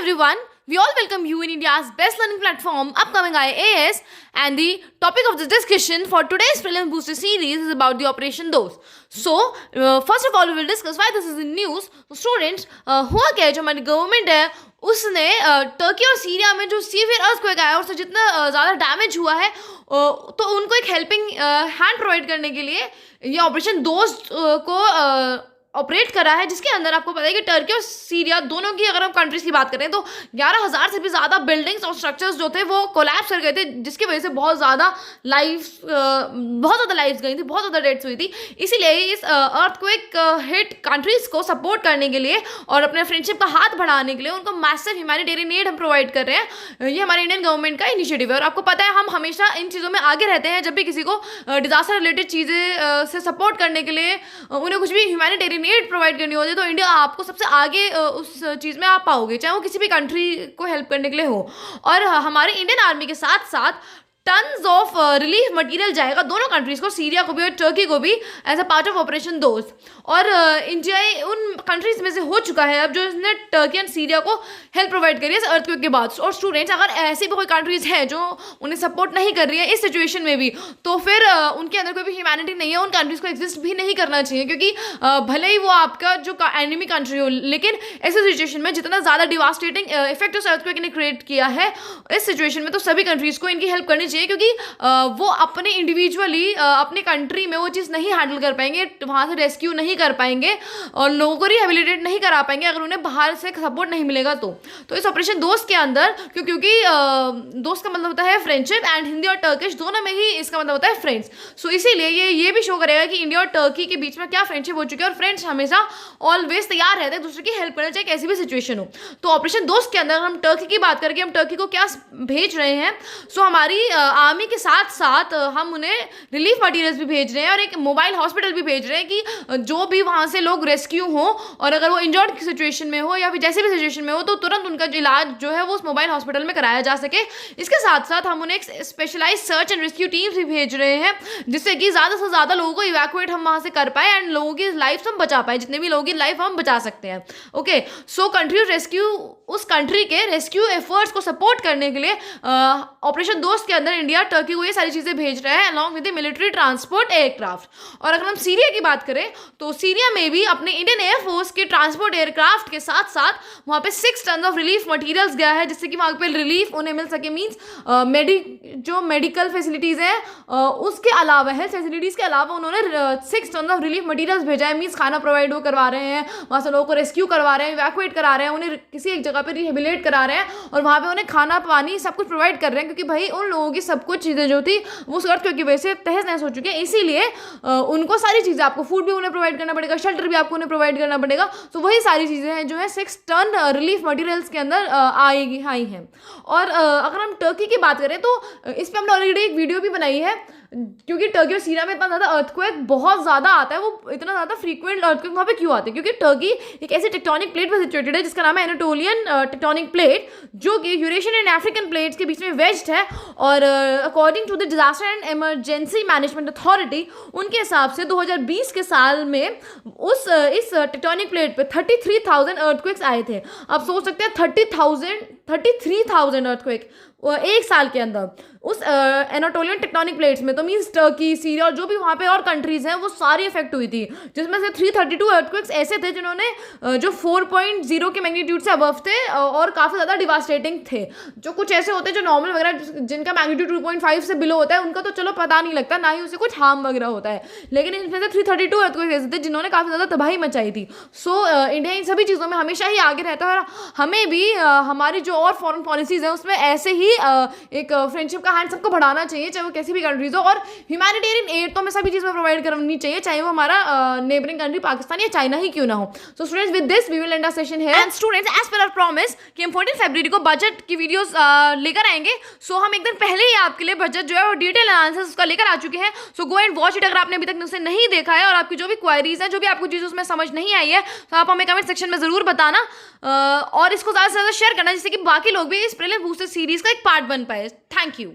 everyone, we all welcome you in India's best learning platform, Upcoming IAS, and the topic of the discussion for today's Prelim Booster series is about the Operation Dose. So, first of all, we will discuss why this is in news. So, students, हुआ क्या है जो हमारी government है उसने Turkey और Syria में जो सीवियर अर्थक्वेक आया और उससे जितना ज़्यादा डैमेज हुआ है तो उनको एक हेल्पिंग हैंड प्रोवाइड करने के लिए ये ऑपरेशन दोस्त को ऑपरेट करा है, जिसके अंदर आपको पता है कि टर्की और सीरिया दोनों की अगर हम कंट्रीज की बात करें तो 11,000 से भी ज़्यादा बिल्डिंग्स और स्ट्रक्चर्स जो थे वो कोलैप्स कर गए थे, जिसकी वजह से बहुत ज़्यादा लाइफ्स गई थी, बहुत ज़्यादा डेथ्स हुई थी। इसीलिए इस अर्थक्वेक हिट कंट्रीज़ को सपोर्ट करने के लिए और अपने फ्रेंडशिप का हाथ बढ़ाने के लिए उनको मैसिव ह्यूमैनिटेरियन एड हम प्रोवाइड कर रहे हैं। ये हमारे इंडियन गवर्नमेंट का इनिशिएटिव है और आपको पता है हम हमेशा इन चीज़ों में आगे रहते हैं। जब भी किसी को डिजास्टर रिलेटेड चीज़ें से सपोर्ट करने के लिए उन्हें कुछ भी ह्यूमैनिटेरियन एड प्रोवाइड करनी होती है तो इंडिया आपको सबसे आगे उस चीज़ में आप पाओगे, चाहे वो किसी भी कंट्री को हेल्प करने के लिए हो। और हमारे इंडियन आर्मी के साथ साथ टन्स ऑफ रिलीफ मटेरियल जाएगा दोनों कंट्रीज़ को, सीरिया को भी और टर्की को भी, as a part of operation Dost. और इंडिया उन कंट्रीज़ में से हो चुका है अब जो इसने टर्की एंड सीरिया को हेल्प प्रोवाइड करी है अर्थक्वेक के बाद। और स्टूडेंट्स, अगर ऐसी भी कोई कंट्रीज़ हैं जो उन्हें सपोर्ट नहीं कर रही है इस सिचुएशन में भी, तो फिर उनके अंदर कोई भी ह्यूमैनिटी नहीं है, उन कंट्रीज़ को एग्जिस्ट भी नहीं करना चाहिए, क्योंकि भले ही वो आपका जो एनिमी कंट्री हो, लेकिन ऐसे सिचुएशन में जितना ज़्यादा डिवास्टेटिंग इफेक्ट उस अर्थक्वेक ने क्रिएट किया है इस सिचुएशन में, तो सभी कंट्रीज़ को इनकी हेल्प करनी चाहिए, क्योंकि वो अपने इंडिविजुअली अपने कंट्री में वो चीज़ नहीं हैंडल कर पाएंगे, वहाँ से रेस्क्यू नहीं कर पाएंगे और लोगों को रिहेबिलिटेट नहीं करा पाएंगे अगर उन्हें बाहर से सपोर्ट नहीं मिलेगा। तो इस ऑपरेशन दोस्त के अंदर, क्योंकि दोस्त का मतलब होता है फ्रेंडशिप, एंड हिंदी और टर्किश दोनों में ही इसका मतलब होता है फ्रेंड्स। सो इसीलिए ये भी शो करेगा कि इंडिया और टर्की के बीच में क्या फ्रेंडशिप हो चुकी है और फ्रेंड्स हमेशा ऑलवेज तैयार रहते हैं दूसरे की हेल्प करने, चाहे कैसी भी सिचुएशन हो। तो ऑपरेशन दोस्त के अंदर हम टर्की की बात करके हम टर्की को क्या भेज रहे हैं, सो हमारी आर्मी के साथ साथ हम उन्हें रिलीफ मटेरियल्स भी भेज रहे हैं और एक मोबाइल हॉस्पिटल भी भेज रहे हैं कि जो भी वहाँ से लोग रेस्क्यू हो और अगर वो इंजर्ड की सिचुएशन में हो या फिर जैसे भी सिचुएशन में हो तो तुरंत उनका इलाज जो है वो उस मोबाइल हॉस्पिटल में कराया जा सके। इसके साथ साथ हम उन्हें एक specialise search and rescue teams भी भेज रहे हैं, जिससे कि ज़्यादा से ज़्यादा लोगों को इवैक्यूएट हम वहाँ से कर पाए एंड लोगों की लाइफ हम बचा पाए, जितने भी लोगों की लाइफ हम बचा सकते हैं। ओके, सो कंट्री रेस्क्यू, उस कंट्री के रेस्क्यू एफर्ट्स को सपोर्ट करने के लिए ऑपरेशन दोस्त के अंदर इंडिया टर्की को ये सारी चीज़ें भेज रहा है along with the military transport aircraft. और अगर हम सीरिया की बात करें तो सीरिया में भी अपने इंडियन एयरफोर्स के ट्रांसपोर्ट एयरक्राफ्ट के साथ साथ वहाँ पे 6 टन ऑफ रिलीफ मटेरियल्स गया है, जिससे कि वहाँ पे रिलीफ उन्हें मिल सके। मीन्स जो मेडिकल फैसिलिटीज़ हैं उसके अलावा, हेल्थ फैसिलिटीज़ के अलावा उन्होंने 6 टन ऑफ रिलीफ मटेरियल्स भेजा है। मीन्स खाना प्रोवाइड वो करवा रहे हैं, वहाँ से लोगों को रेस्क्यू करवा रहे हैं, इवैक्यूएट करा रहे हैं, उन्हें किसी एक जगह पर रिहेबिलिटेट करा रहे हैं और वहाँ पर उन्हें खाना पानी सब कुछ प्रोवाइड कर रहे हैं, क्योंकि भाई उन लोगों की सब कुछ चीज़ें जो थी वो उस अर्थक्वेक की वजह से तहस नहस हो चुकी है। इसीलिए उनको सारी चीज़ें, आपको फूड भी उन्हें प्रोवाइड करना पड़ेगा, शेल्टर भी आपको उन्हें प्रोवाइड करना पड़ेगा। तो वही सारी चीज़ें हैं जो है 6 टन रिलीफ मटेरियल्स के अंदर आई हैं। और अगर हम टर्की की बात करें तो इस पर हमने ऑलरेडी एक वीडियो भी बनाई है, क्योंकि टर्की और सीरिया में इतना ज़्यादा अर्थक्वेक बहुत ज़्यादा आता है। वो इतना ज़्यादा फ्रीक्वेंट अर्थक्वेक वहाँ पे क्यों आते हैं, क्योंकि टर्की एक ऐसी टेक्टोनिक प्लेट पर सिचुएटेड है जिसका नाम है एनाटोलियन टेक्टोनिक प्लेट, जो कि यूरेशियन एंड अफ्रीकन प्लेट्स के बीच में वेज्ड है। और according to the disaster and emergency management authority, उनके हिसाब से 2020 के साल में इस टेक्टोनिक प्लेट पे 33,000 अर्थक्वेक्स आए थे। आप सोच सकते हैं 33,000 अर्थक्वेक एक साल के अंदर उस एनाटोलियन टेक्टोनिक प्लेट्स में। तो मीन्स टर्की, सीरिया और जो भी वहाँ पे और कंट्रीज़ हैं वो सारी इफेक्ट हुई थी, जिसमें से 332 अर्थक्वेक्स ऐसे थे जिन्होंने जो 4.0 के मैग्नीट्यूड से अबव थे और काफ़ी ज़्यादा डिवास्टेटिंग थे। जो कुछ ऐसे होते हैं जो नॉर्मल वगैरह जिनका मैग्नीट्यूड 2.5 से बिलो होता है उनका तो चलो पता नहीं लगता, ना ही उसे कुछ हार्म वगैरह होता है, लेकिन इनमें से 332 अर्थक्वेक्स ऐसे थे जिन्होंने काफ़ी ज़्यादा तबाही मचाई थी। सो इंडिया इन सभी चीज़ों में हमेशा ही आगे रहता है और हमें भी हमारी जो और फॉरेन पॉलिसीज़ हैं उसमें ऐसे ही एक फ्रेंडशिप का हैंड सबको बढ़ाना चाहिए, चाहे वो कैसी भी कंट्रीज हो। और ह्यूमैनिटेरियन एड तो हमें सभी चीज़ में प्रोवाइड करनी चाहिए, चाहे वो हमारा नेबरिंग कंट्री पाकिस्तान या चाइना ही क्यों ना हो। So students, with this we will end our session here. And students, as per our promise कि हम 14 फरवरी को बजट की वीडियोस लेकर आएंगे। सो हम एक दिन पहले ही आपके लिए बजट जो है वो डिटेल एनालिसिस उसका लेकर आ चुके हैं। सो गो एंड वॉच इट अगर आपने अभी तक उसे नहीं देखा है, और आपकी जो भी क्वायरीज है, जो भी आपको चीज़ उसमें समझ नहीं आई है, तो आप हमें कमेंट सेक्शन में ज़रूर बताना और इसको ज़्यादा से ज़्यादा शेयर करना, जिससे कि बाकी लोग भी इस प्रीलिम्स बूस्टर सीरीज का एक पार्ट बन पाए। Thank you.